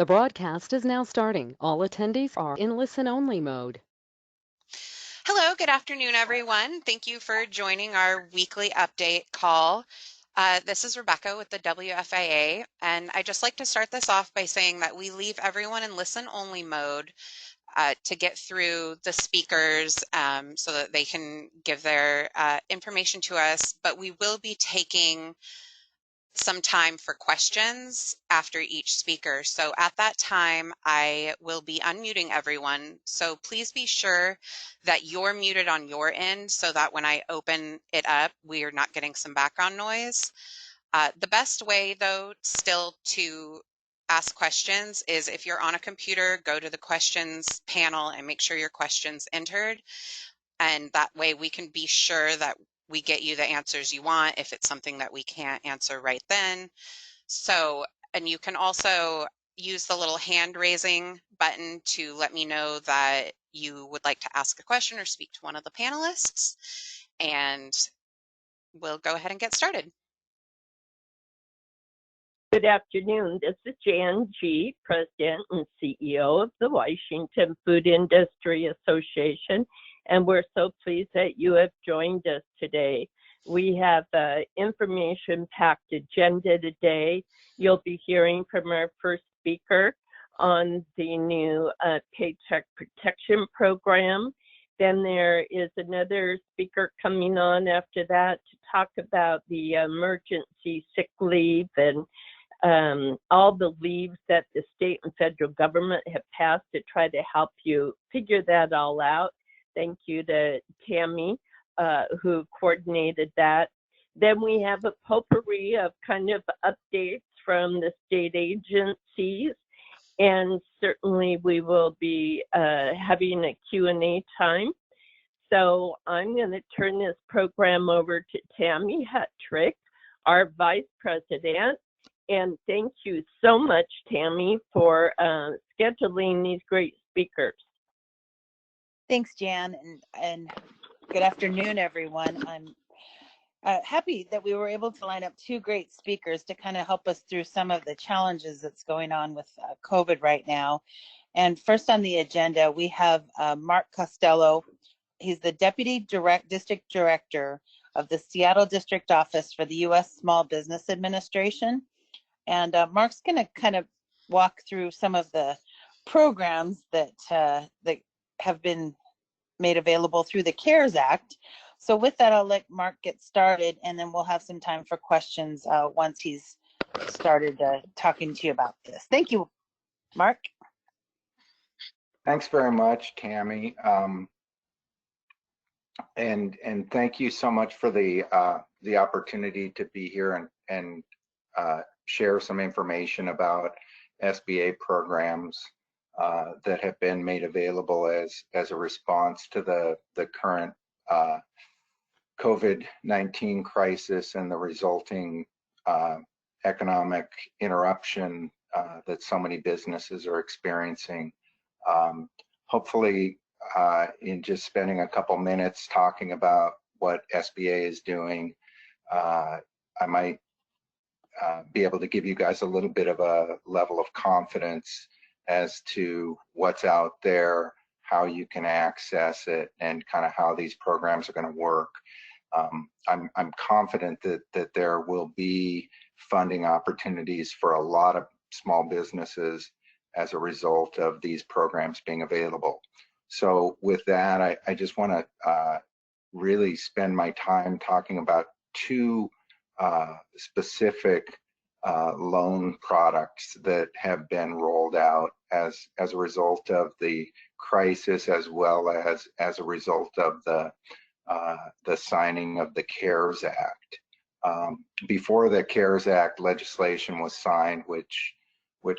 The broadcast is now starting. All attendees are in listen-only mode. Hello, good afternoon, everyone. Thank you for joining our weekly update call. This is Rebecca with the WFIA, and I'd just like to start this off by saying that we leave everyone in listen-only mode to get through the speakers so that they can give their information to us, but we will be taking some time for questions after each speaker. So at that time, I will be unmuting everyone. So please be sure that you're muted on your end so that when I open it up, we are not getting some background noise. The best way, though, still to ask questions is if you're on a computer, go to the questions panel and make sure your question's entered. And that way we can be sure that we get you the answers you want if it's something that we can't answer right then. So, and you can also use the little hand raising button to let me know that you would like to ask a question or speak to one of the panelists, and we'll go ahead and get started. Good afternoon. This is Jan G., President and CEO of the Washington Food Industry Association, and we're so pleased that you have joined us today. We have an information-packed agenda today. You'll be hearing from our first speaker on the new Paycheck Protection Program. Then there is another speaker coming on after that to talk about the emergency sick leave and all the leaves that the state and federal government have passed to try to help you figure that all out. Thank you to Tammy, who coordinated that. Then we have a potpourri of kind of updates from the state agencies, and certainly we will be having a Q&A time. So I'm going to turn this program over to Tammy Hattrick, our Vice President. And thank you so much, Tammy, for scheduling these great speakers. Thanks, Jan, and good afternoon, everyone. I'm happy that we were able to line up two great speakers to kind of help us through some of the challenges that's going on with COVID right now. And first on the agenda, we have Mark Costello. He's the Deputy District Director of the Seattle District Office for the U.S. Small Business Administration. And Mark's going to kind of walk through some of the programs that have been made available through the CARES Act. So with that, I'll let Mark get started, and then we'll have some time for questions once he's started talking to you about this. Thank you, Mark. Thanks very much, Tammy. And thank you so much for the opportunity to be here and share some information about SBA programs that have been made available as a response to the current COVID-19 crisis and the resulting economic interruption that so many businesses are experiencing. Hopefully, in just spending a couple minutes talking about what SBA is doing, I might be able to give you guys a little bit of a level of confidence as to what's out there, how you can access it, and kind of how these programs are going to work. I'm confident that there will be funding opportunities for a lot of small businesses as a result of these programs being available. So with that, I just want to really spend my time talking about two specific loan products that have been rolled out as a result of the crisis, as well as a result of the signing of the CARES Act. Before the CARES Act legislation was signed, which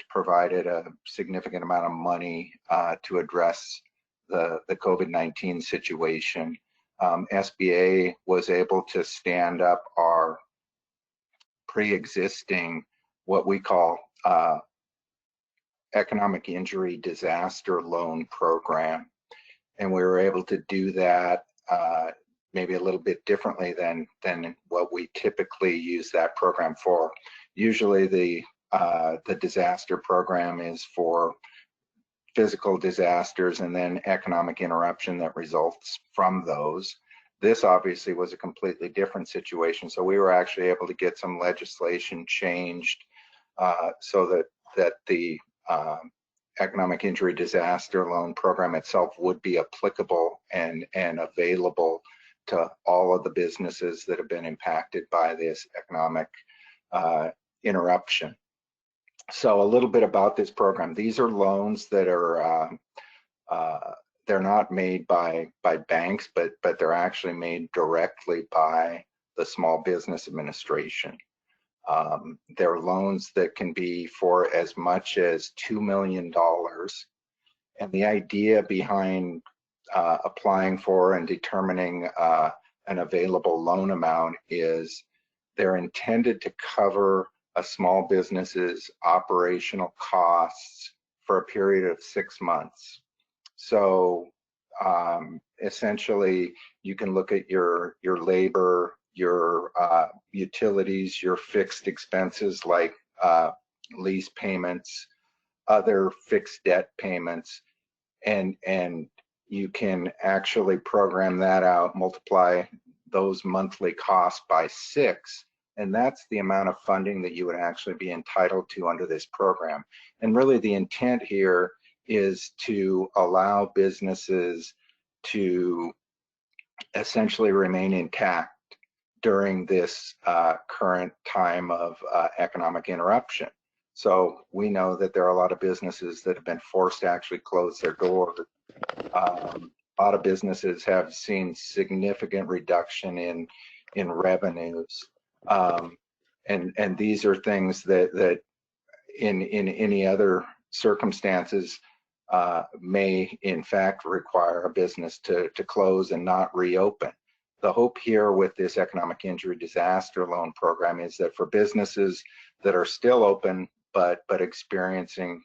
provided a significant amount of money to address the COVID-19 situation, SBA was able to stand up our pre-existing, what we call economic injury disaster loan program. And we were able to do that maybe a little bit differently than what we typically use that program for. Usually the the disaster program is for physical disasters and then economic interruption that results from those. This obviously was a completely different situation. So we were actually able to get some legislation changed so that the economic injury disaster loan program itself would be applicable and available to all of the businesses that have been impacted by this economic interruption. So a little bit about this program. These are loans that are they're not made by banks, but they're actually made directly by the Small Business Administration. They're loans that can be for as much as $2 million. And the idea behind applying for and determining an available loan amount is they're intended to cover a small business's operational costs for a period of 6 months. So essentially, you can look at your labor, your utilities, your fixed expenses like lease payments, other fixed debt payments, and you can actually program that out, multiply those monthly costs by 6, and that's the amount of funding that you would actually be entitled to under this program. And really the intent here is to allow businesses to essentially remain intact during this current time of economic interruption. So we know that there are a lot of businesses that have been forced to actually close their doors. A lot of businesses have seen significant reduction in revenues, and these are things that in any other circumstances may in fact require a business to close and not reopen. The hope here with this economic injury disaster loan program is that for businesses that are still open but experiencing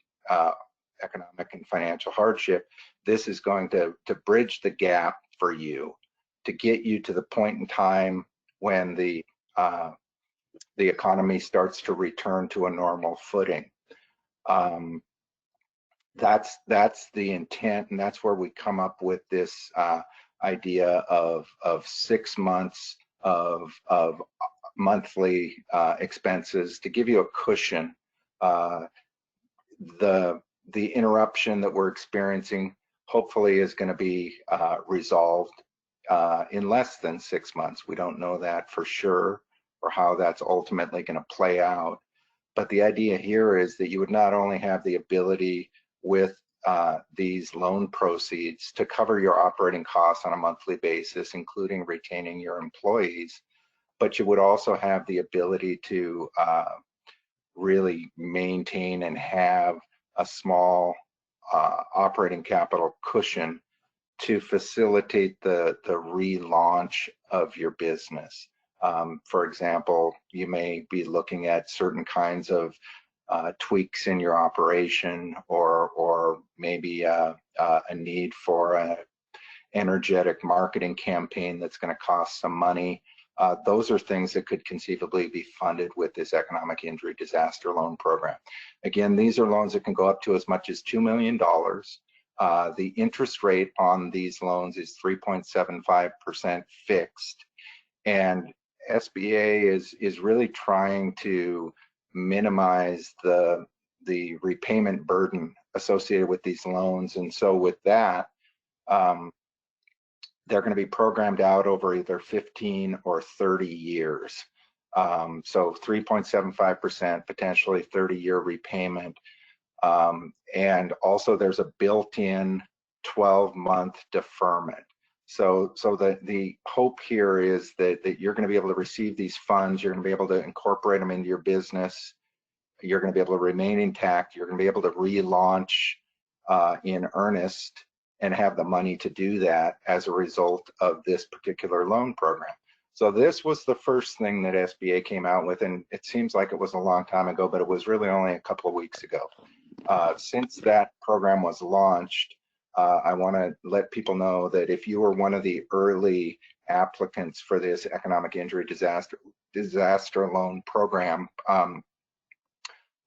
economic and financial hardship, this is going to bridge the gap for you to get you to the point in time when the economy starts to return to a normal footing. That's the intent, and that's where we come up with this idea of 6 months of monthly expenses to give you a cushion. The interruption that we're experiencing hopefully is going to be resolved in less than 6 months. We don't know that for sure, or how that's ultimately going to play out. But the idea here is that you would not only have the ability with these loan proceeds to cover your operating costs on a monthly basis, including retaining your employees, but you would also have the ability to really maintain and have a small operating capital cushion to facilitate the relaunch of your business. For example, you may be looking at certain kinds of tweaks in your operation, or maybe a need for an energetic marketing campaign that's going to cost some money. Those are things that could conceivably be funded with this economic injury disaster loan program. Again, these are loans that can go up to as much as $2 million. The interest rate on these loans is 3.75% fixed, and SBA is really trying to minimize the repayment burden associated with these loans. And so with that, they're going to be programmed out over either 15 or 30 years. So 3.75%, potentially 30-year repayment. And also there's a built-in 12-month deferment. So the hope here is that you're going to be able to receive these funds, you're going to be able to incorporate them into your business, you're going to be able to remain intact, you're going to be able to relaunch in earnest and have the money to do that as a result of this particular loan program. So this was the first thing that SBA came out with, and it seems like it was a long time ago, but it was really only a couple of weeks ago. Since that program was launched, I want to let people know that if you were one of the early applicants for this economic injury disaster loan program,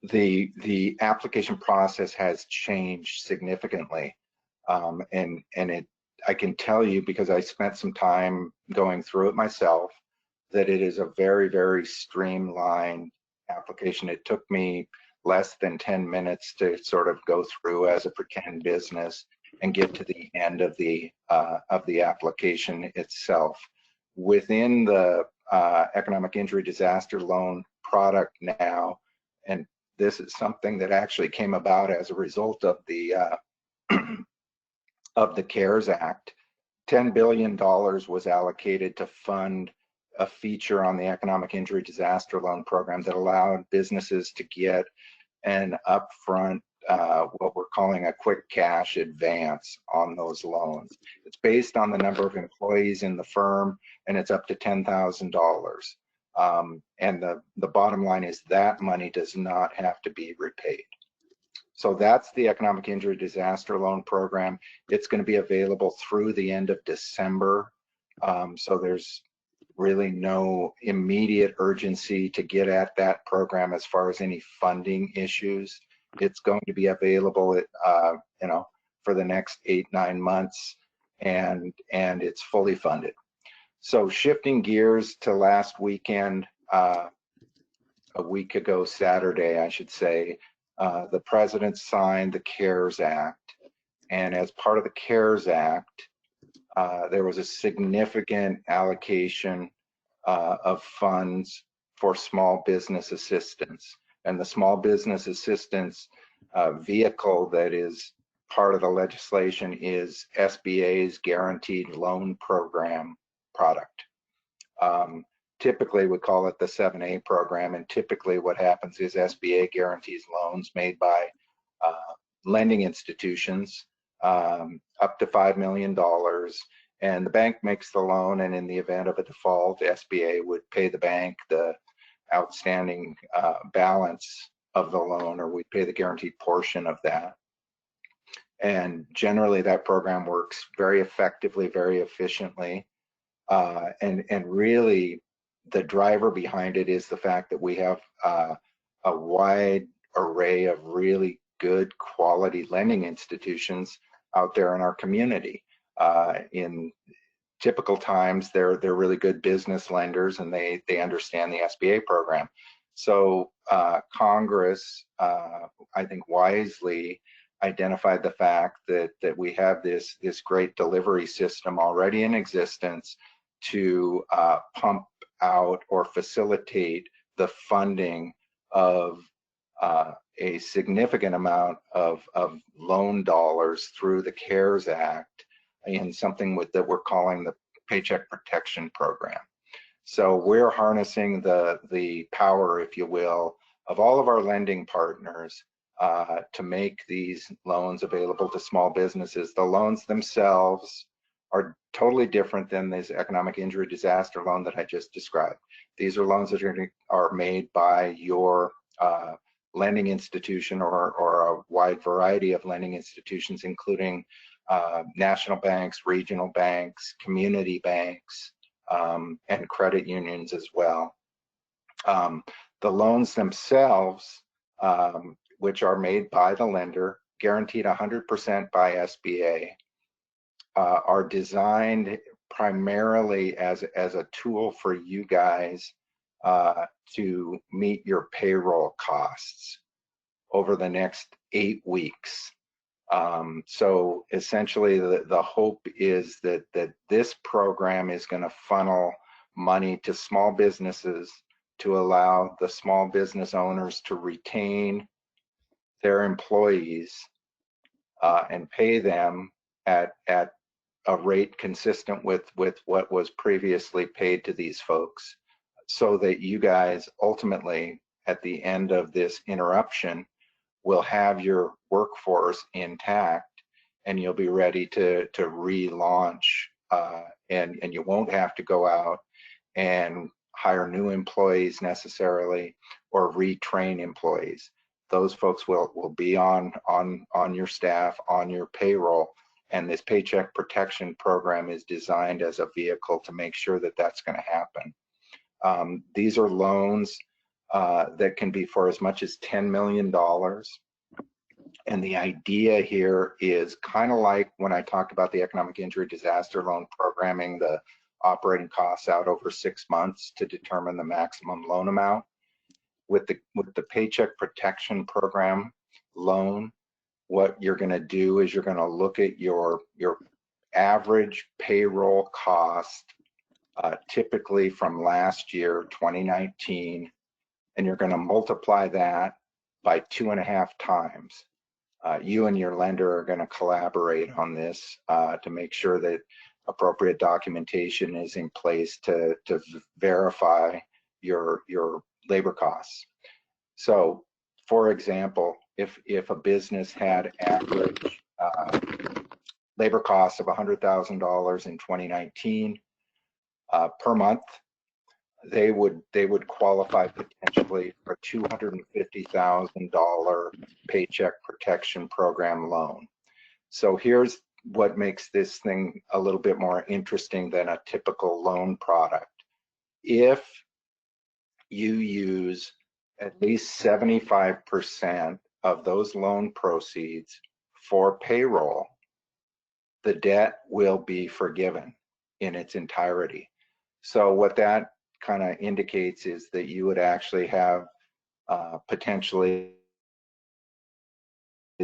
the application process has changed significantly, and I can tell you, because I spent some time going through it myself, that it is a very, very streamlined application. It took me less than 10 minutes to sort of go through as a pretend business and get to the end of the application itself. Within the economic injury disaster loan product now, and this is something that actually came about as a result of the of the CARES Act. $10 billion was allocated to fund a feature on the economic injury disaster loan program that allowed businesses to get an upfront, what we're calling a quick cash advance on those loans. It's based on the number of employees in the firm, and it's up to $10,000. And the bottom line is that money does not have to be repaid. So that's the economic injury disaster loan program. It's going to be available through the end of December. So there's really no immediate urgency to get at that program as far as any funding issues. It's going to be available for the next 8-9 months, and it's fully funded. So shifting gears to last weekend, a week ago Saturday, I should say, the president signed the CARES Act, and as part of the CARES Act, there was a significant allocation of funds for small business assistance. And the small business assistance vehicle that is part of the legislation is SBA's Guaranteed Loan Program product. Typically we call it the 7A program, and typically what happens is SBA guarantees loans made by lending institutions up to $5 million, and the bank makes the loan, and in the event of a default, SBA would pay the bank the outstanding balance of the loan, or we pay the guaranteed portion of that. And generally that program works very effectively, very efficiently, and really the driver behind it is the fact that we have a wide array of really good quality lending institutions out there in our community. In typical times, they're really good business lenders, and they understand the SBA program. So Congress, I think wisely identified the fact that we have this great delivery system already in existence to pump out or facilitate the funding of a significant amount of loan dollars through the CARES Act in something that we're calling the Paycheck Protection Program. So we're harnessing the power, if you will, of all of our lending partners to make these loans available to small businesses. The loans themselves are totally different than this economic injury disaster loan that I just described. These are loans that are made by your lending institution or a wide variety of lending institutions, including national banks, regional banks, community banks, and credit unions as well. The loans themselves, which are made by the lender, guaranteed 100% by SBA, are designed primarily as a tool for you guys to meet your payroll costs over the next 8 weeks. So essentially the hope is that this program is going to funnel money to small businesses to allow the small business owners to retain their employees and pay them at a rate consistent with what was previously paid to these folks, so that you guys ultimately at the end of this interruption will have your workforce intact, and you'll be ready to relaunch, and you won't have to go out and hire new employees necessarily or retrain employees. Those folks will be on your staff, on your payroll, and this Paycheck Protection Program is designed as a vehicle to make sure that that's going to happen. These are loans that can be for as much as $10 million. And the idea here is kind of like when I talked about the economic injury disaster loan programming, the operating costs out over 6 months to determine the maximum loan amount. With the Paycheck Protection Program loan, what you're going to do is you're going to look at your average payroll cost, typically from last year, 2019, and you're going to multiply that by 2.5 times. You and your lender are going to collaborate on this to make sure that appropriate documentation is in place to verify your labor costs. So, for example, if a business had average labor costs of $100,000 in 2019 per month, they would qualify potentially for a $250,000 Paycheck Protection Program loan. So here's what makes this thing a little bit more interesting than a typical loan product. If you use at least 75% of those loan proceeds for payroll, the debt will be forgiven in its entirety. So what that kind of indicates is that you would actually have potentially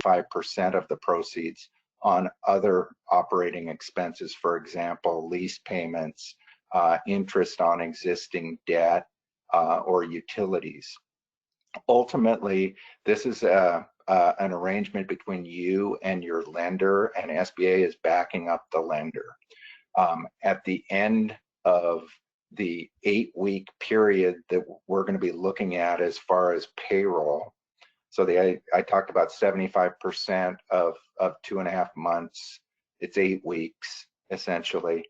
5% of the proceeds on other operating expenses, for example, lease payments, interest on existing debt, or utilities. Ultimately, this is an arrangement between you and your lender, and SBA is backing up the lender. At the end of the 8-week period that we're going to be looking at as far as payroll, so I talked about 75% of 2.5 months, it's 8 weeks essentially.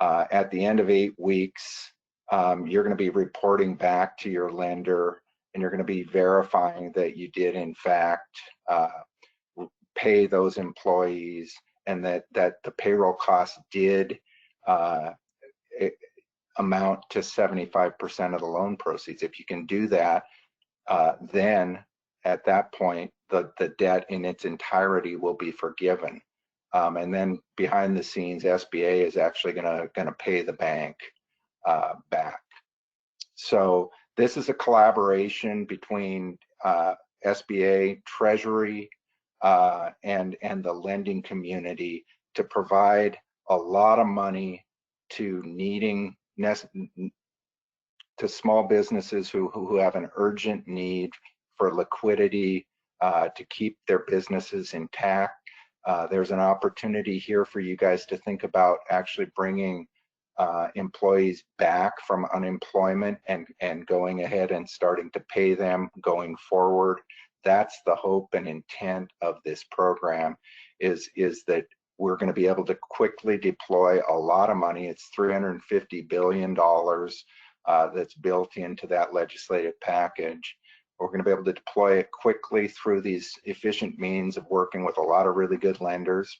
At the end of 8 weeks, you're going to be reporting back to your lender, and you're going to be verifying that you did in fact pay those employees, and that the payroll costs did amount to 75% of the loan proceeds. If you can do that, then at that point, the debt in its entirety will be forgiven. And then behind the scenes, SBA is actually gonna pay the bank back. So this is a collaboration between SBA, Treasury, and the lending community to provide a lot of money to small businesses who have an urgent need for liquidity to keep their businesses intact. There's an opportunity here for you guys to think about actually bringing employees back from unemployment and going ahead and starting to pay them going forward. That's the hope and intent of this program, is that we're going to be able to quickly deploy a lot of money. It's $350 billion that's built into that legislative package. We're going to be able to deploy it quickly through these efficient means of working with a lot of really good lenders,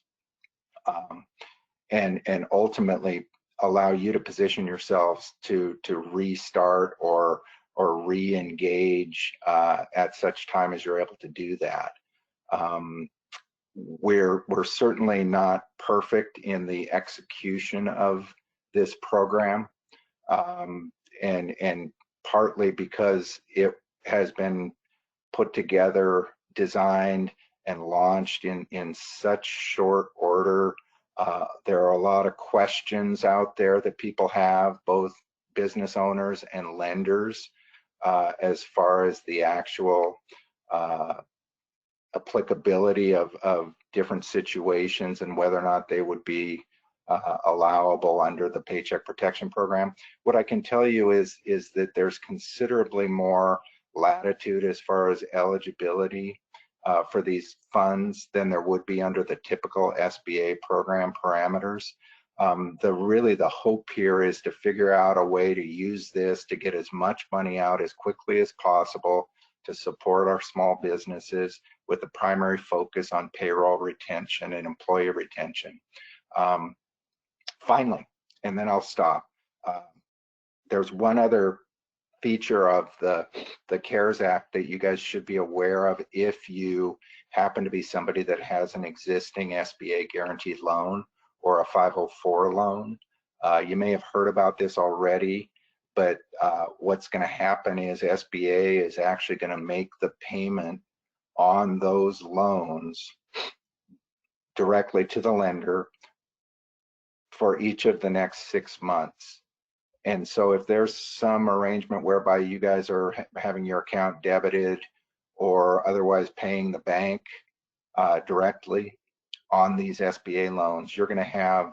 and ultimately allow you to position yourselves to restart or re-engage at such time as you're able to do that. We're certainly not perfect in the execution of this program, and partly because it has been put together, designed, and launched in such short order. There are a lot of questions out there that people have, both business owners and lenders, as far as the actual applicability of different situations and whether or not they would be allowable under the Paycheck Protection Program. What I can tell you is that there's considerably more latitude as far as eligibility for these funds than there would be under the typical SBA program parameters. The hope here is to figure out a way to use this to get as much money out as quickly as possible to support our small businesses, with the primary focus on payroll retention and employee retention. Finally, and then I'll stop, there's one other feature of the CARES Act that you guys should be aware of if you happen to be somebody that has an existing SBA guaranteed loan or a 504 loan. You may have heard about this already, but what's going to happen is SBA is actually going to make the payment on those loans directly to the lender for each of the next 6 months. And so if there's some arrangement whereby you guys are having your account debited or otherwise paying the bank directly on these SBA loans, you're going to have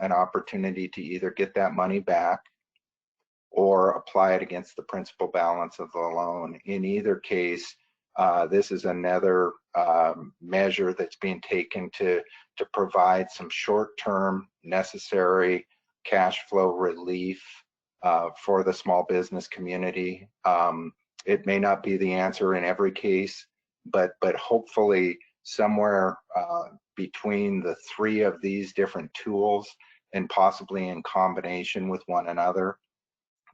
an opportunity to either get that money back or apply it against the principal balance of the loan. In either case, this is another measure that's being taken to provide some short-term necessary cash flow relief for the small business community. It may not be the answer in every case, but hopefully somewhere between the three of these different tools and possibly in combination with one another.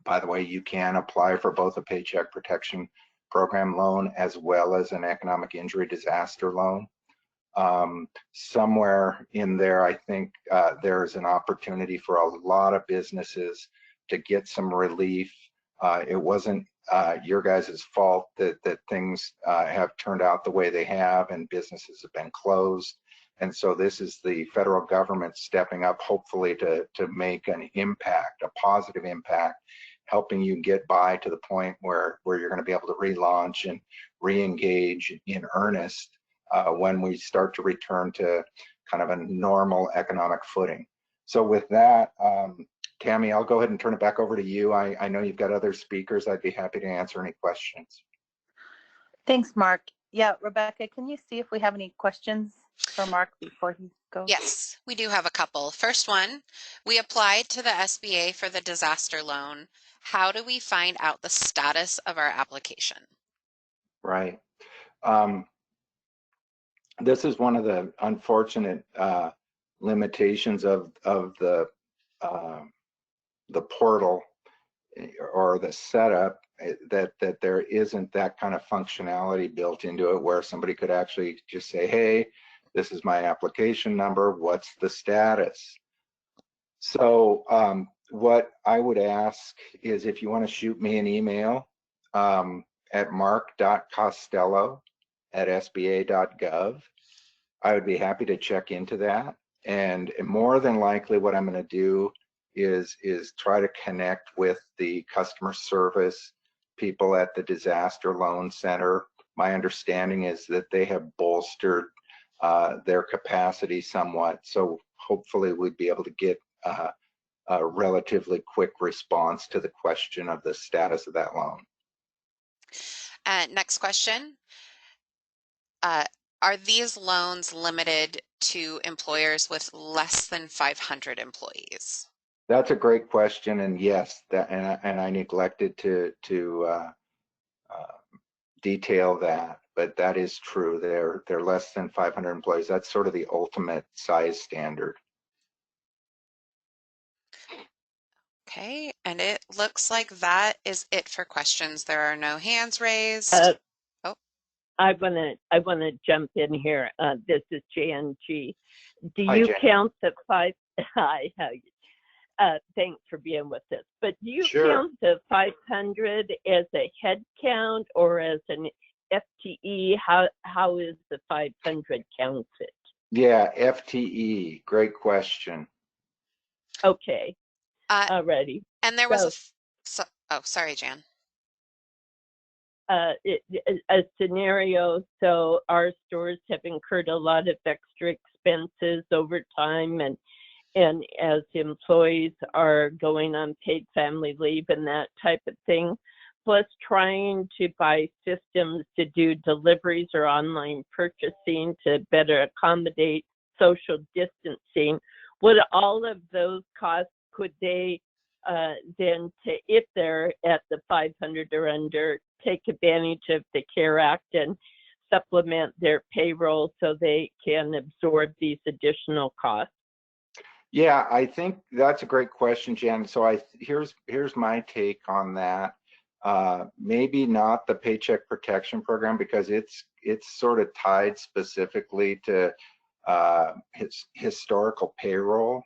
By the way, you can apply for both a Paycheck Protection Program loan as well as an economic injury disaster loan. Somewhere in there, I think there's an opportunity for a lot of businesses to get some relief. It wasn't your guys' fault that things have turned out the way they have and businesses have been closed. And so this is the federal government stepping up, hopefully to make an impact, a positive impact, helping you get by to the point where you're going to be able to relaunch and re-engage in earnest when we start to return to kind of a normal economic footing. So with that, Tammy, I'll go ahead and turn it back over to you. I know you've got other speakers. I'd be happy to answer any questions. Thanks, Mark. Yeah, Rebecca, can you see if we have any questions for Mark before he goes? Yes, we do have a couple. First one, we applied to the SBA for the disaster loan. How do we find out the status of our application? Right. This is one of the unfortunate limitations of the portal or the setup, that there isn't that kind of functionality built into it where somebody could actually just say, hey, this is my application number, what's the status? So what I would ask is if you want to shoot me an email at mark.costello@sba.gov, I would be happy to check into that. And more than likely what I'm going to do is try to connect with the customer service people at the Disaster Loan Center. My understanding is that they have bolstered their capacity somewhat. So hopefully we'd be able to get a relatively quick response to the question of the status of that loan. Next question. Are these loans limited to employers with less than 500 employees? That's a great question, and yes, and I neglected to detail that, but that is true. They're less than 500 employees. That's sort of the ultimate size standard. Okay, and it looks like that is it for questions. There are no hands raised. Oh, I wanna jump in here. This is Jan G. Do Hi, you Jan. count the five? Hi, how you? Thanks for being with us. But do you Sure. count the 500 as a head count or as an FTE? How is the 500 counted? Yeah, FTE, great question. Okay, uh, already. and there was oh, sorry, Jan. A scenario. So our stores have incurred a lot of extra expenses over time, and as employees are going on paid family leave and that type of thing, plus trying to buy systems to do deliveries or online purchasing to better accommodate social distancing. Would all of those costs, could they then, if they're at the 500 or under, take advantage of the CARE Act and supplement their payroll so they can absorb these additional costs? Yeah, I think that's a great question, Jan. So here's my take on that. maybe not the Paycheck Protection Program because it's sort of tied specifically to historical payroll.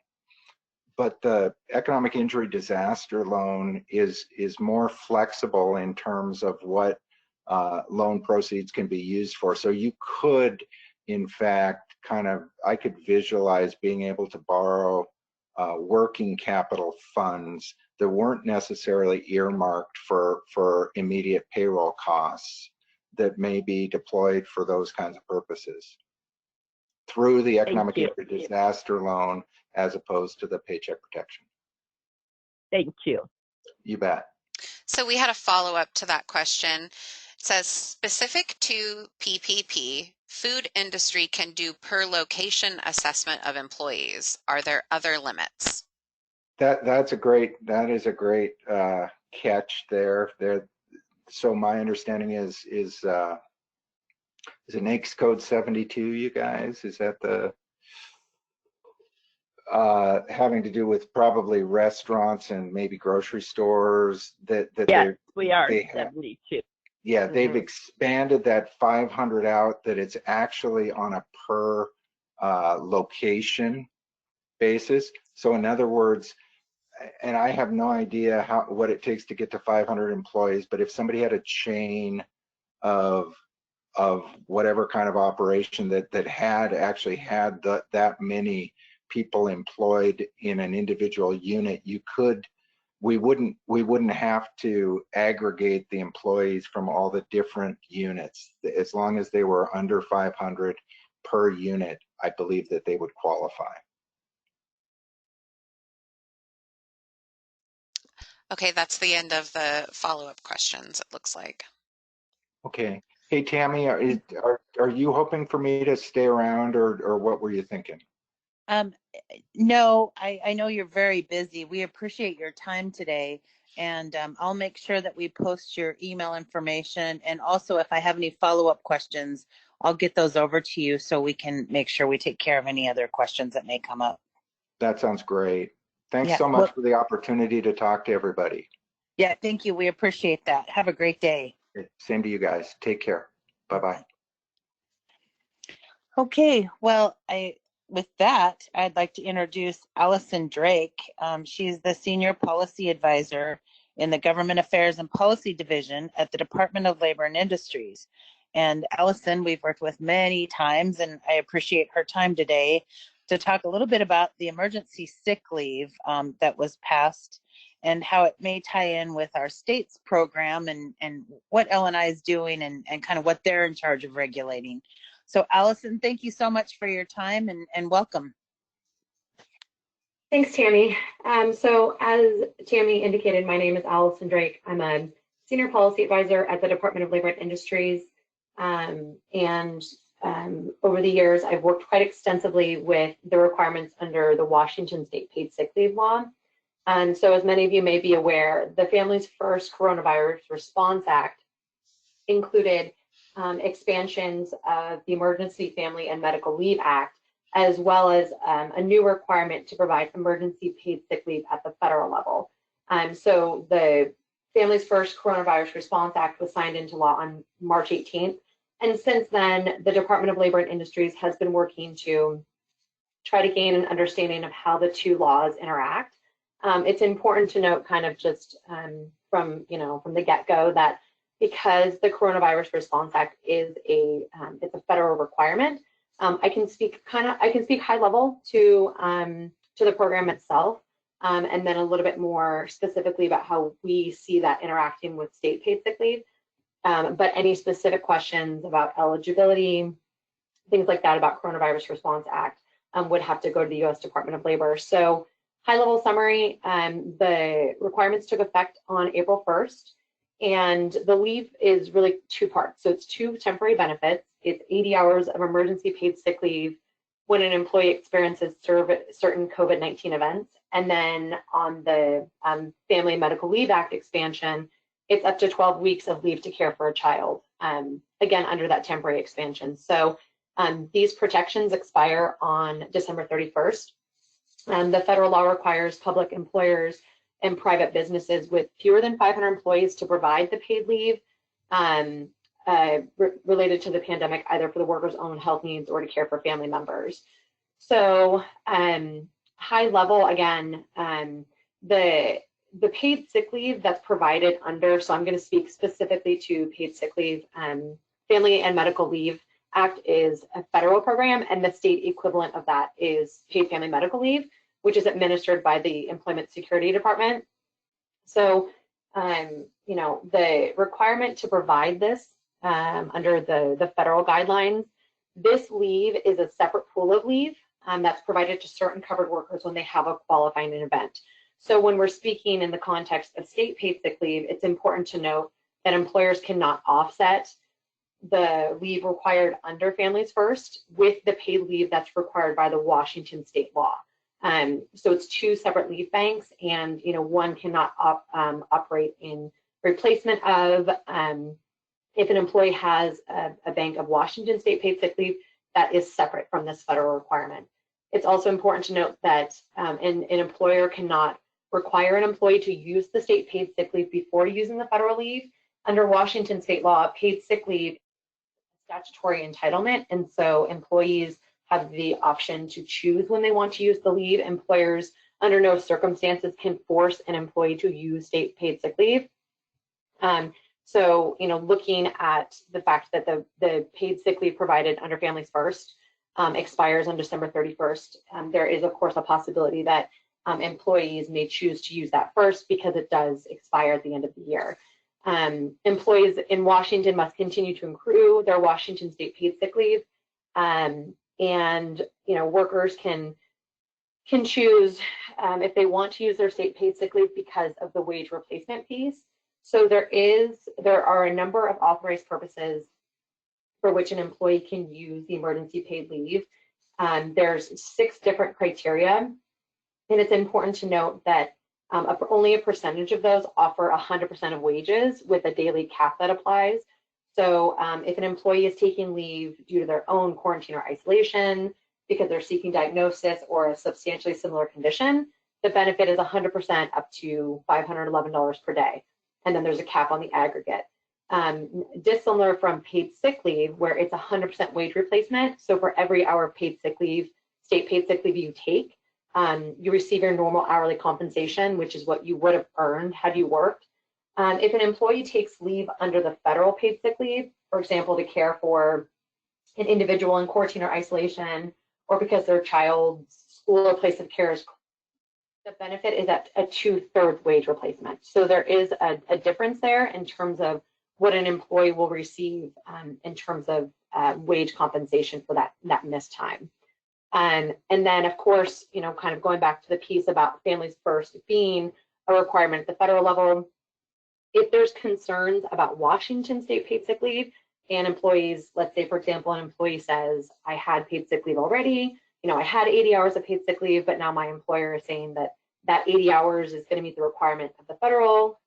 But the economic injury disaster loan is more flexible in terms of what loan proceeds can be used for. So you could, in fact, I could visualize being able to borrow working capital funds that weren't necessarily earmarked for immediate payroll costs that may be deployed for those kinds of purposes through the economic injury disaster loan as opposed to the Paycheck Protection. Thank you. You bet. So we had a follow-up to that question. It says, specific to PPP, food industry can do per location assessment of employees. Are there other limits? That is a great catch there. So my understanding is it NAICS code 72, you guys? Is that the having to do with probably restaurants and maybe grocery stores yes, we are 72. Yeah, they've expanded that 500 out, that it's actually on a per location basis. So in other words, and I have no idea what it takes to get to 500 employees, but if somebody had a chain of whatever kind of operation that had actually had that many people employed in an individual unit, we wouldn't have to aggregate the employees from all the different units. As long as they were under 500 per unit, I believe that they would qualify. Okay, that's the end of the follow-up questions, it looks like. Okay. Hey, Tammy, are you hoping for me to stay around, or what were you thinking? No, I know you're very busy. We appreciate your time today, and I'll make sure that we post your email information. And also, if I have any follow-up questions, I'll get those over to you so we can make sure we take care of any other questions that may come up. That sounds great. Thanks Yeah, so much for the opportunity to talk to everybody. Yeah, thank you. We appreciate that. Have a great day. Same to you guys. Take care. Bye-bye. Okay, well, with that, I'd like to introduce Allison Drake. She's the Senior Policy Advisor in the Government Affairs and Policy Division at the Department of Labor and Industries. And Allison, we've worked with many times, and I appreciate her time today to talk a little bit about the emergency sick leave that was passed and how it may tie in with our state's program and what L&I is doing and kind of what they're in charge of regulating. So Allison, thank you so much for your time and welcome. Thanks, Tammy. So as Tammy indicated, my name is Allison Drake. I'm a Senior Policy Advisor at the Department of Labor and Industries. Over the years, I've worked quite extensively with the requirements under the Washington State Paid Sick Leave Law. And so as many of you may be aware, the Families First Coronavirus Response Act included expansions of the Emergency Family and Medical Leave Act, as well as a new requirement to provide emergency paid sick leave at the federal level. So the Families First Coronavirus Response Act was signed into law on March 18th. And since then, the Department of Labor and Industries has been working to try to gain an understanding of how the two laws interact. It's important to note kind of just from the get-go that because the Coronavirus Response Act is it's a federal requirement, I can speak high level to the program itself, and then a little bit more specifically about how we see that interacting with state paid sick leave. But any specific questions about eligibility, things like that about Coronavirus Response Act would have to go to the U.S. Department of Labor. So high level summary, the requirements took effect on April 1st. And the leave is really two parts. So it's two temporary benefits. It's 80 hours of emergency paid sick leave when an employee experiences certain COVID-19 events. And then on the Family and Medical Leave Act expansion, it's up to 12 weeks of leave to care for a child, again, under that temporary expansion. So these protections expire on December 31st. The federal law requires public employers and private businesses with fewer than 500 employees to provide the paid leave related to the pandemic, either for the worker's own health needs or to care for family members. So high level, again, the paid sick leave that's provided under, so I'm going to speak specifically to paid sick leave, Family and Medical Leave Act is a federal program, and the state equivalent of that is paid family medical leave, which is administered by the Employment Security Department. So, you know, the requirement to provide this under the federal guidelines, this leave is a separate pool of leave that's provided to certain covered workers when they have a qualifying event. So when we're speaking in the context of state paid sick leave, it's important to note that employers cannot offset the leave required under Families First with the paid leave that's required by the Washington state law. So it's two separate leave banks, and you know, one cannot operate in replacement of. If an employee has a bank of Washington state paid sick leave, that is separate from this federal requirement. It's also important to note that an employer cannot require an employee to use the state paid sick leave before using the federal leave. Under Washington state law, paid sick leave is a statutory entitlement, and so employees have the option to choose when they want to use the leave. Employers, under no circumstances, can force an employee to use state paid sick leave. So, you know, looking at the fact that the paid sick leave provided under Families First expires on December 31st, there is, of course, a possibility that employees may choose to use that first because it does expire at the end of the year. Employees in Washington must continue to accrue their Washington state paid sick leave, and you know, workers can choose if they want to use their state paid sick leave because of the wage replacement piece. So there are a number of authorized purposes for which an employee can use the emergency paid leave. There's 6 different criteria, and it's important to note that only a percentage of those offer 100% of wages with a daily cap that applies. So if an employee is taking leave due to their own quarantine or isolation, because they're seeking diagnosis or a substantially similar condition, the benefit is 100% up to $511 per day. And then there's a cap on the aggregate. Dissimilar from paid sick leave, where it's 100% wage replacement. So for every hour of paid sick leave, state paid sick leave you take, you receive your normal hourly compensation, which is what you would have earned had you worked. If an employee takes leave under the federal paid sick leave, for example, to care for an individual in quarantine or isolation, or because their child's school or place of care is, the benefit is at a 2/3 wage replacement. So there is a difference there in terms of what an employee will receive in terms of wage compensation for that missed time. And then, of course, you know, kind of going back to the piece about Families First being a requirement at the federal level, if there's concerns about Washington state paid sick leave and employees, let's say, for example, an employee says, I had paid sick leave already, you know, I had 80 hours of paid sick leave, but now my employer is saying that 80 hours is going to meet the requirement of the federal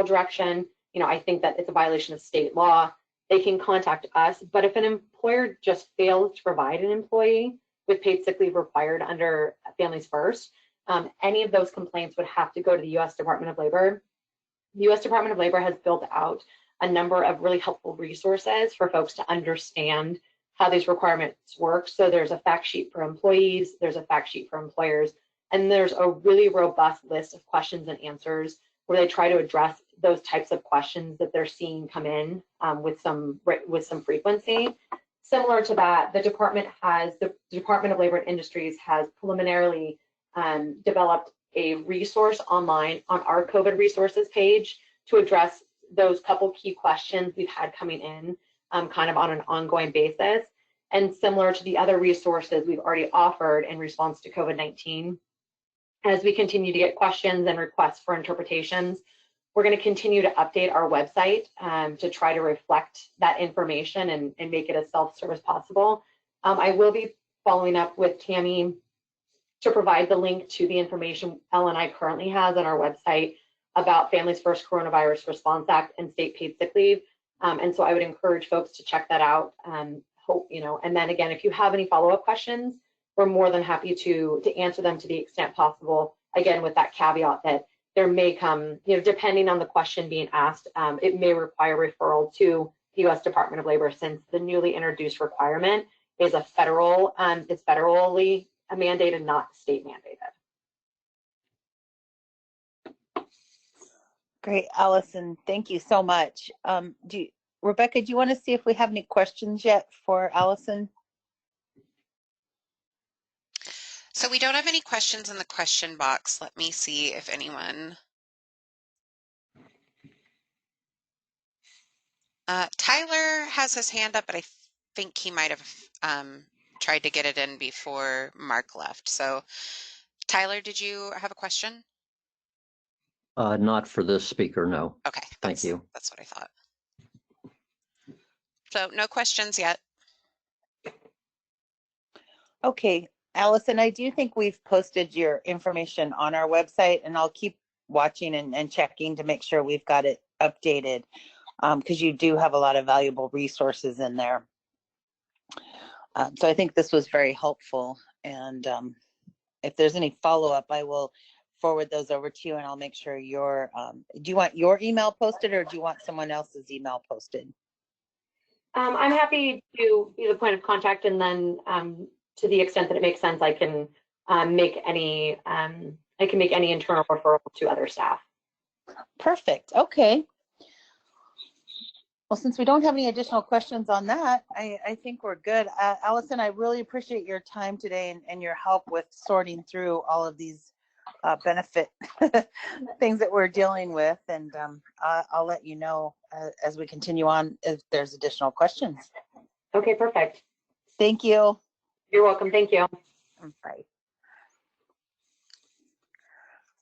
direction. You know, I think that it's a violation of state law. They can contact us, but if an employer just fails to provide an employee with paid sick leave required under Families First, any of those complaints would have to go to the U.S. Department of Labor. The U.S. Department of Labor has built out a number of really helpful resources for folks to understand how these requirements work. So there's a fact sheet for employees, there's a fact sheet for employers, and there's a really robust list of questions and answers where they try to address those types of questions that they're seeing come in with some frequency. Similar to that, the Department of Labor and Industries has preliminarily developed a resource online on our COVID resources page to address those couple key questions we've had coming in kind of on an ongoing basis. And similar to the other resources we've already offered in response to COVID-19, as we continue to get questions and requests for interpretations, we're going to continue to update our website to try to reflect that information and make it as self-serve as possible. I will be following up with Tammy to provide the link to the information LNI currently has on our website about Families First Coronavirus Response Act and state paid sick leave. And so I would encourage folks to check that out. And then again, if you have any follow-up questions, we're more than happy to answer them to the extent possible again, with that caveat that there may come, depending on the question being asked, it may require referral to the U.S. Department of Labor, since the newly introduced requirement is it's federally mandated, not state mandated. Great, Allison. Thank you so much. Rebecca, do you want to see if we have any questions yet for Allison? So we don't have any questions in the question box. Let me see if anyone. Tyler has his hand up, but I think he might have tried to get it in before Mark left. So Tyler, did you have a question? Not for this speaker, no. Okay, Thank you. That's what I thought. So no questions yet. Okay, Allison, I do think we've posted your information on our website, and I'll keep watching and checking to make sure we've got it updated, because you do have a lot of valuable resources in there. So I think this was very helpful, and if there's any follow-up, I will forward those over to you, and I'll make sure your, do you want your email posted, or do you want someone else's email posted? I'm happy to be the point of contact, and then to the extent that it makes sense, I can make any internal referral to other staff. Perfect. Okay. Well, since we don't have any additional questions on that, I think we're good. Allison, I really appreciate your time today and your help with sorting through all of these benefit things that we're dealing with. And I'll let you know as we continue on if there's additional questions. Okay, perfect. Thank you. You're welcome. Thank you. Bye.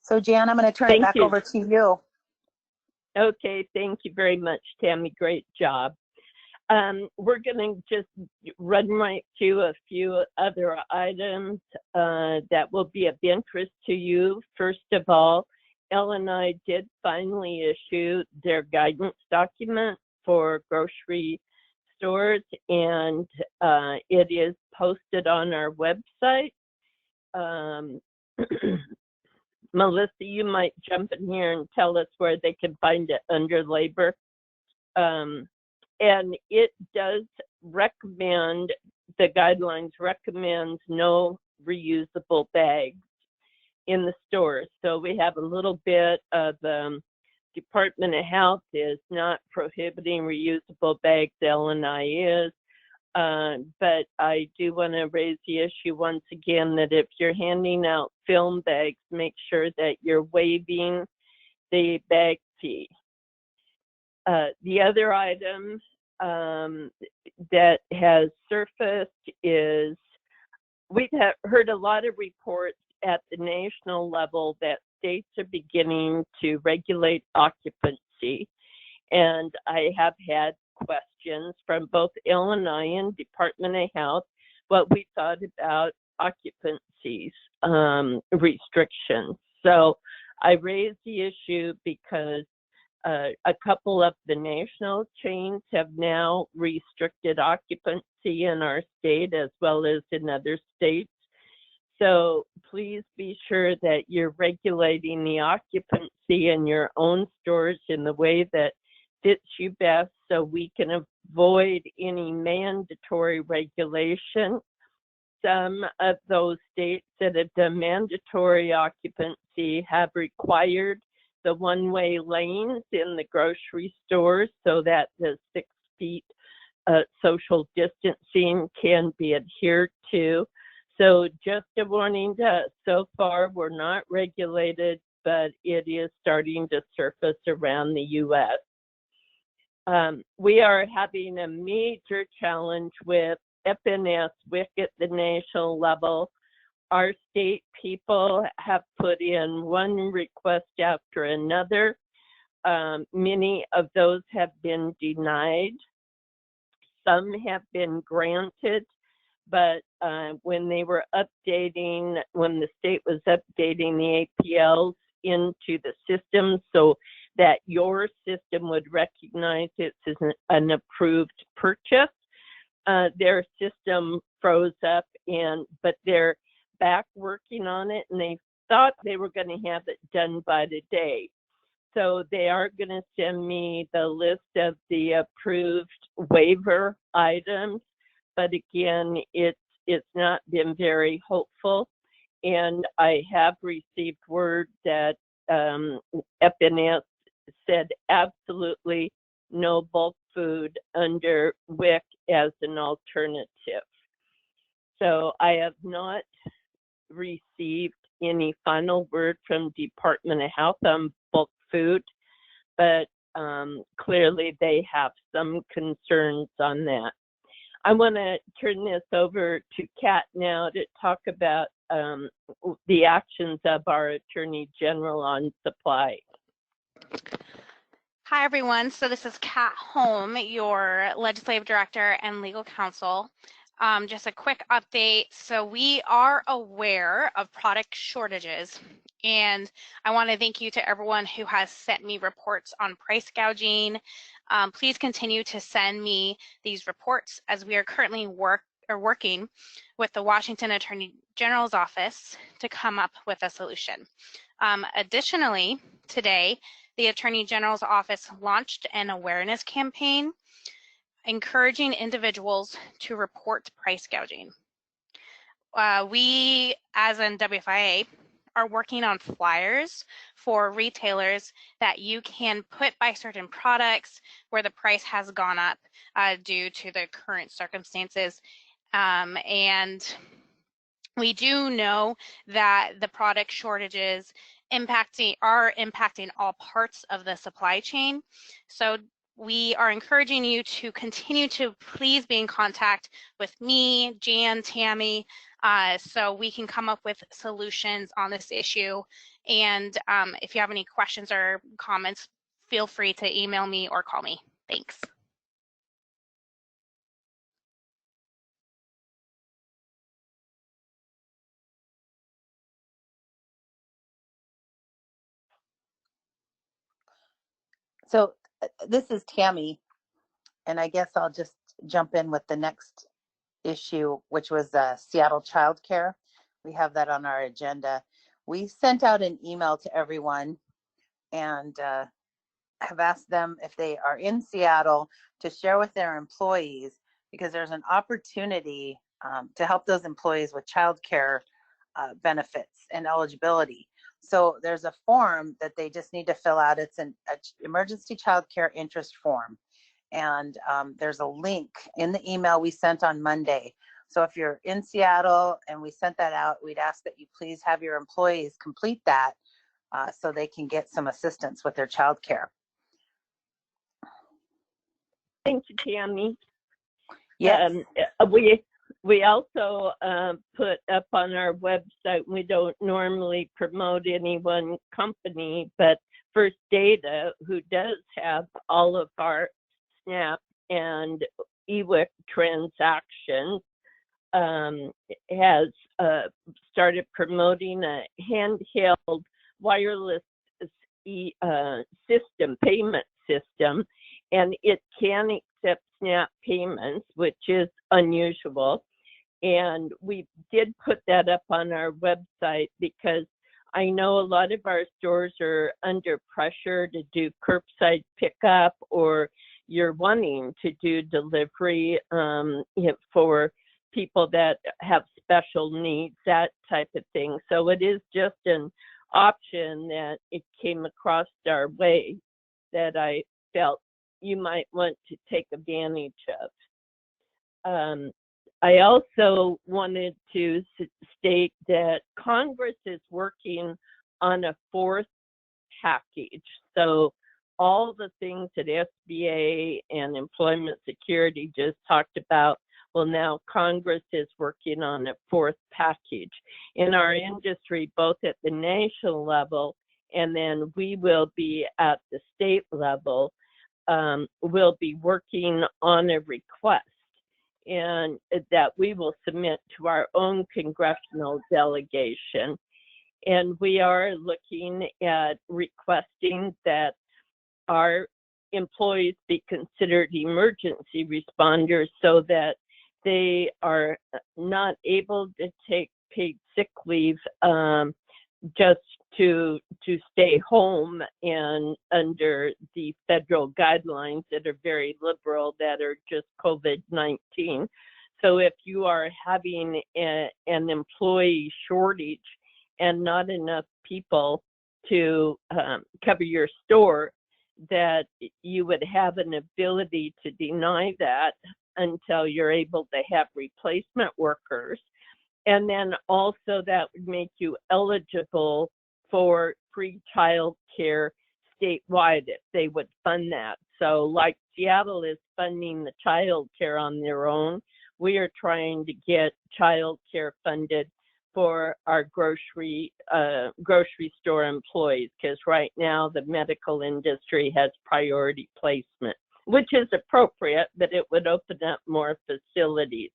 So Jan, I'm going to turn it back over to you. Okay, thank you very much, Tammy. Great job. We're going to just run right through a few other items that will be of interest to you. First of all, Illinois did finally issue their guidance document for grocery stores, and it is posted on our website. Melissa, you might jump in here and tell us where they can find it under labor. And it does recommend, the guidelines recommends no reusable bags in the stores. So we have a little bit of Department of Health is not prohibiting reusable bags, Illinois is. But I do want to raise the issue once again that if you're handing out film bags, make sure that you're waiving the bag fee. The other item that has surfaced is we've heard a lot of reports at the national level that states are beginning to regulate occupancy. And I have had questions from both Illinois and Department of Health what we thought about occupancies restrictions. So I raised the issue because a couple of the national chains have now restricted occupancy in our state as well as in other states. So please be sure that you're regulating the occupancy in your own stores in the way that fits you best, so we can avoid any mandatory regulation. Some of those states that have done mandatory occupancy have required the one-way lanes in the grocery stores so that the 6 feet social distancing can be adhered to. So just a warning to us, so far we're not regulated, but it is starting to surface around the U.S. We are having a major challenge with FNS WIC at the national level. Our state people have put in one request after another. Many of those have been denied. Some have been granted, but when they were updating, when the state was updating the APLs into the system so that your system would recognize it as an approved purchase, their system froze up, but they're back working on it, and they thought they were going to have it done by today. So they are going to send me the list of the approved waiver items, but again, it's not been very hopeful. And I have received word that FNS said absolutely no bulk food under WIC as an alternative. So I have not received any final word from Department of Health on bulk food, but clearly they have some concerns on that. I want to turn this over to Kat now to talk about the actions of our Attorney General on supply. Hi, everyone. So this is Kat Holm, your Legislative Director and Legal Counsel. Just a quick update. So we are aware of product shortages, and I want to thank you to everyone who has sent me reports on price gouging. Please continue to send me these reports, as we are currently working with the Washington Attorney General's office to come up with a solution. Additionally, today, the Attorney General's office launched an awareness campaign encouraging individuals to report price gouging. We, as in WFIA, are working on flyers for retailers that you can put by certain products where the price has gone up due to the current circumstances. And we do know that the product shortages are impacting all parts of the supply chain. So we are encouraging you to continue to please be in contact with me, Jan, Tammy, so we can come up with solutions on this issue. And if you have any questions or comments, feel free to email me or call me. Thanks. So this is Tammy, and I guess I'll just jump in with the next issue, which was Seattle childcare. We have that on our agenda. We sent out an email to everyone and have asked them if they are in Seattle to share with their employees, because there's an opportunity to help those employees with childcare benefits and eligibility. So there's a form that they just need to fill out. It's an emergency childcare interest form. And there's a link in the email we sent on Monday. So if you're in Seattle and we sent that out, we'd ask that you please have your employees complete that so they can get some assistance with their childcare. Thank you, Tammy. Yes. We also put up on our website, we don't normally promote any one company, but First Data, who does have all of our SNAP and EWIC transactions, has started promoting a handheld wireless payment system, and it can accept SNAP payments, which is unusual. And we did put that up on our website because I know a lot of our stores are under pressure to do curbside pickup, or you're wanting to do delivery for people that have special needs, that type of thing. So it is just an option that it came across our way that I felt you might want to take advantage of. I also wanted to state that Congress is working on a fourth package. So all the things that SBA and Employment Security just talked about, well, now Congress is working on a fourth package. In our industry, both at the national level and then we will be at the state level, we'll be working on a request, and that we will submit to our own congressional delegation. And we are looking at requesting that our employees be considered emergency responders so that they are not able to take paid sick leave just to stay home and under the federal guidelines that are very liberal that are just COVID-19. So if you are having an employee shortage and not enough people to cover your store, that you would have an ability to deny that until you're able to have replacement workers. And then also that would make you eligible for free child care statewide if they would fund that. So like Seattle is funding the child care on their own, we are trying to get child care funded for our grocery store employees, because right now the medical industry has priority placement, which is appropriate, but it would open up more facilities.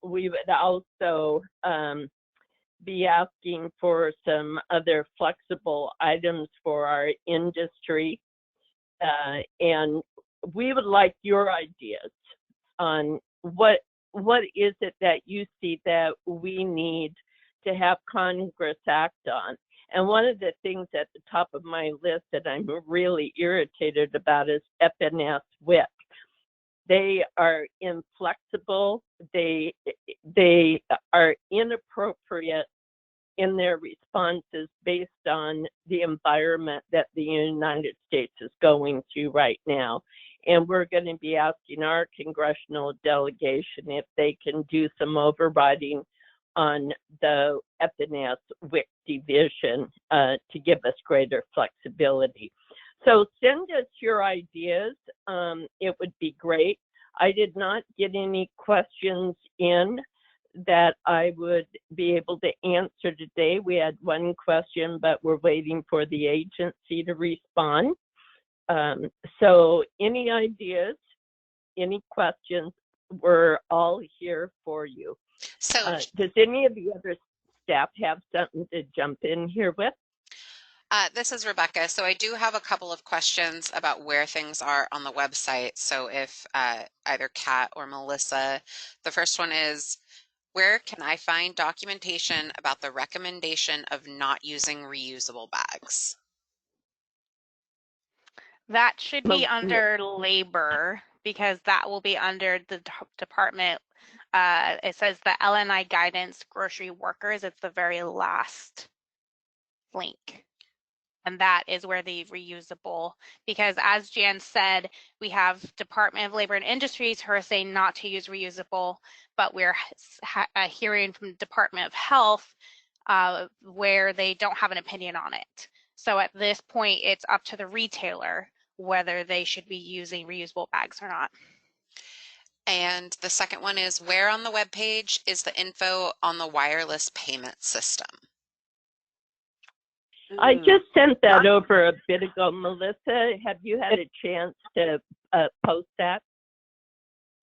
We would also be asking for some other flexible items for our industry, and we would like your ideas on what is it that you see that we need to have Congress act on. And one of the things at the top of my list that I'm really irritated about is FNS WIC. They are inflexible. They are inappropriate in their responses based on the environment that the United States is going through right now. And we're going to be asking our congressional delegation if they can do some overriding on the FNS WIC division to give us greater flexibility. So send us your ideas. It would be great. I did not get any questions in that I would be able to answer today. We had one question, but we're waiting for the agency to respond. So any ideas, any questions, we're all here for you. So Does any of the other staff have something to jump in here with? this is Rebecca. So I do have a couple of questions about where things are on the website. So if either Kat or Melissa, the first one is, where can I find documentation about the recommendation of not using reusable bags? That should be under labor, because that will be under the department. It says the LNI guidance grocery workers. It's the very last link. And that is where the reusable, because as Jan said, we have Department of Labor and Industries who are saying not to use reusable, but we're hearing from Department of Health where they don't have an opinion on it. So at this point, it's up to the retailer whether they should be using reusable bags or not. And the second one is, where on the webpage is the info on the wireless payment system? I just sent that over a bit ago. Melissa, have you had a chance to post that?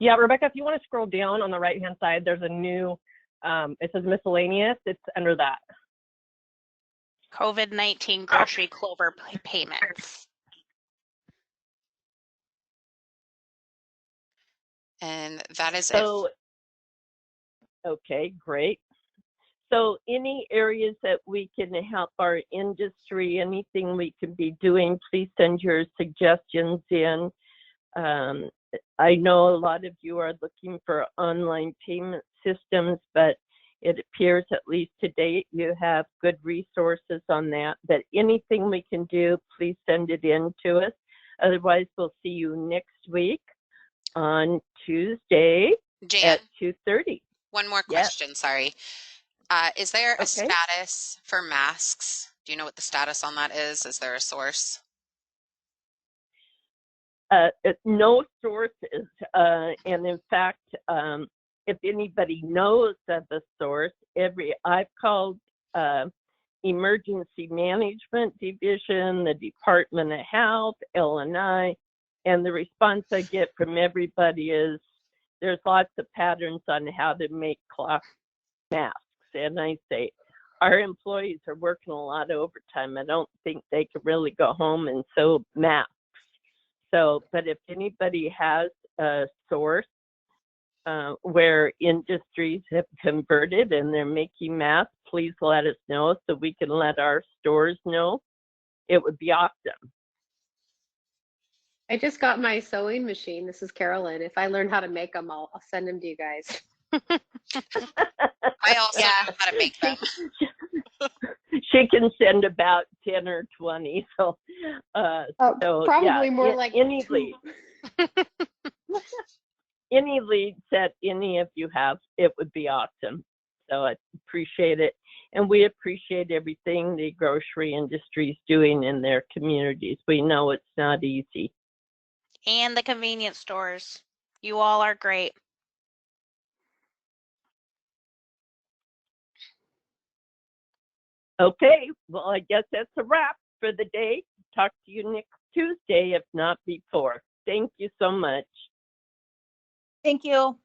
Yeah, Rebecca, if you want to scroll down on the right-hand side, there's a new, it says miscellaneous. It's under that. COVID-19 grocery Clover payments. And that is so, okay, great. So any areas that we can help our industry, anything we can be doing, please send your suggestions in. I know a lot of you are looking for online payment systems, but it appears, at least to date, you have good resources on that. But anything we can do, please send it in to us. Otherwise, we'll see you next week on Tuesday Jan, at 2:30. One more question, yes. Sorry. Is there a Okay. status for masks? Do you know what the status on that is? Is there a source? No sources. And in fact, if anybody knows of a source, I've called Emergency Management Division, the Department of Health, LNI, and the response I get from everybody is there's lots of patterns on how to make cloth masks. And I say, our employees are working a lot of overtime. I don't think they could really go home and sew masks. So, but if anybody has a source where industries have converted and they're making masks, please let us know so we can let our stores know. It would be awesome. I just got my sewing machine. This is Carolyn. If I learn how to make them, I'll send them to you guys. I also know how to make them. She can send about 10 or 20. So, Probably yeah, more like any 2. leads. Any leads that any of you have, it would be awesome. So I appreciate it. And we appreciate everything the grocery industry is doing in their communities. We know it's not easy. And the convenience stores. You all are great. Okay, well, I guess that's a wrap for the day. Talk to you next Tuesday, if not before. Thank you so much. Thank you.